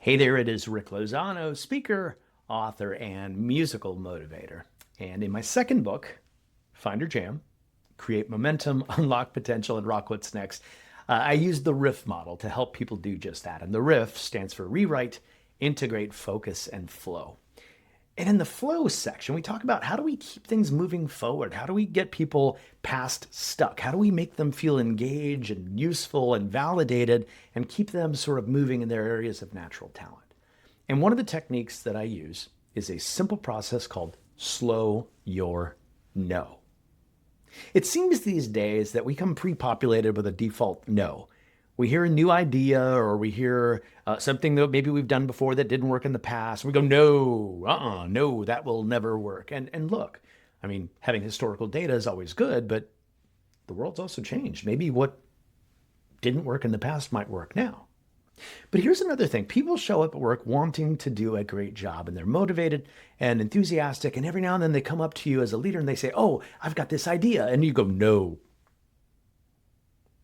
Hey there, it is Rick Lozano, speaker, author, and musical motivator. And in my second book, Find Your Jam, Create Momentum, Unlock Potential, and Rock What's Next, I use the RIFF model to help people do just that. And the RIFF stands for Rewrite, Integrate, Focus, and Flow. And in the flow section, we talk about how do we keep things moving forward? How do we get people past stuck? How do we make them feel engaged and useful and validated and keep them sort of moving in their areas of natural talent? And one of the techniques that I use is a simple process called slow your no. It seems these days that we come pre-populated with a default no. We hear a new idea or we hear something that maybe we've done before that didn't work in the past. We go, no, no, that will never work. And look, I mean, having historical data is always good, but the world's also changed. Maybe what didn't work in the past might work now. But here's another thing. People show up at work wanting to do a great job and they're motivated and enthusiastic. And every now and then they come up to you as a leader and they say, oh, I've got this idea. And you go, no.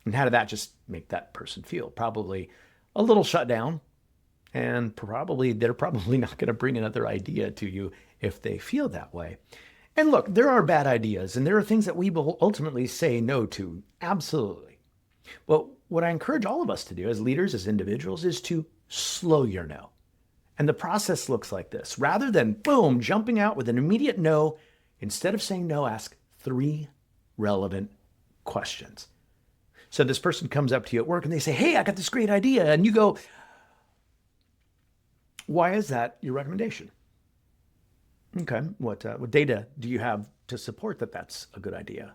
And how did that just make that person feel? Probably a little shut down. And they're probably not going to bring another idea to you if they feel that way. And look, there are bad ideas and there are things that we will ultimately say no to. Absolutely. But what I encourage all of us to do as leaders, as individuals, is to slow your no. And the process looks like this. Rather than, boom, jumping out with an immediate no, instead of saying no, ask 3 relevant questions. So this person comes up to you at work and they say, hey, I got this great idea. And you go, why is that your recommendation? Okay, what data do you have to support that that's a good idea?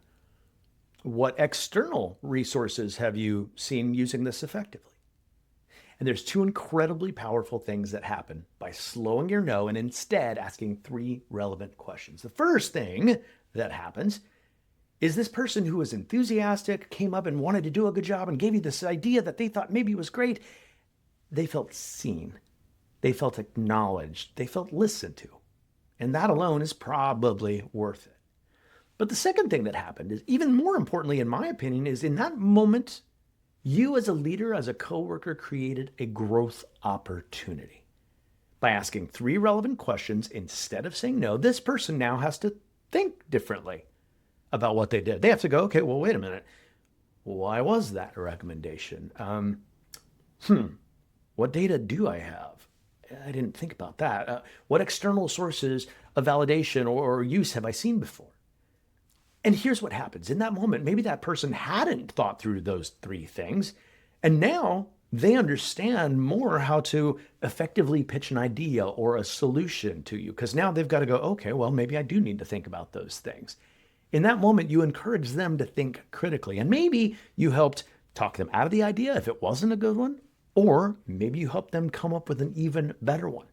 What external resources have you seen using this effectively? And there's 2 incredibly powerful things that happen by slowing your no and instead asking 3 relevant questions. The first thing that happens is this person who was enthusiastic, came up and wanted to do a good job and gave you this idea that they thought maybe was great. They felt seen. They felt acknowledged. They felt listened to. And that alone is probably worth it. But the second thing that happened is, even more importantly, in my opinion, is in that moment, you as a leader, as a coworker, created a growth opportunity. By asking 3 relevant questions instead of saying no, this person now has to think differently about what they did. They have to go, okay, well, wait a minute. Why was that a recommendation? What data do I have? I didn't think about that. What external sources of validation or use have I seen before? And here's what happens. In that moment, maybe that person hadn't thought through those 3 things, and now they understand more how to effectively pitch an idea or a solution to you, because now they've got to go, okay, well, maybe I do need to think about those things. In that moment, you encourage them to think critically, and maybe you helped talk them out of the idea if it wasn't a good one, or maybe you helped them come up with an even better one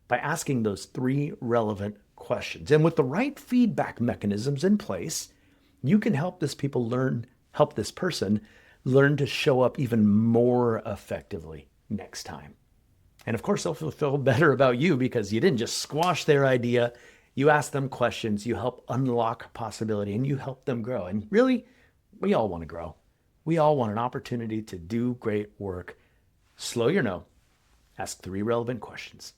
by asking those 3 relevant questions. And with the right feedback mechanisms in place, you can help this person learn to show up even more effectively next time. And of course, they'll feel better about you because you didn't just squash their idea. You ask them questions, you help unlock possibility, and you help them grow. And really, we all want to grow. We all want an opportunity to do great work. Slow your no. Ask 3 relevant questions.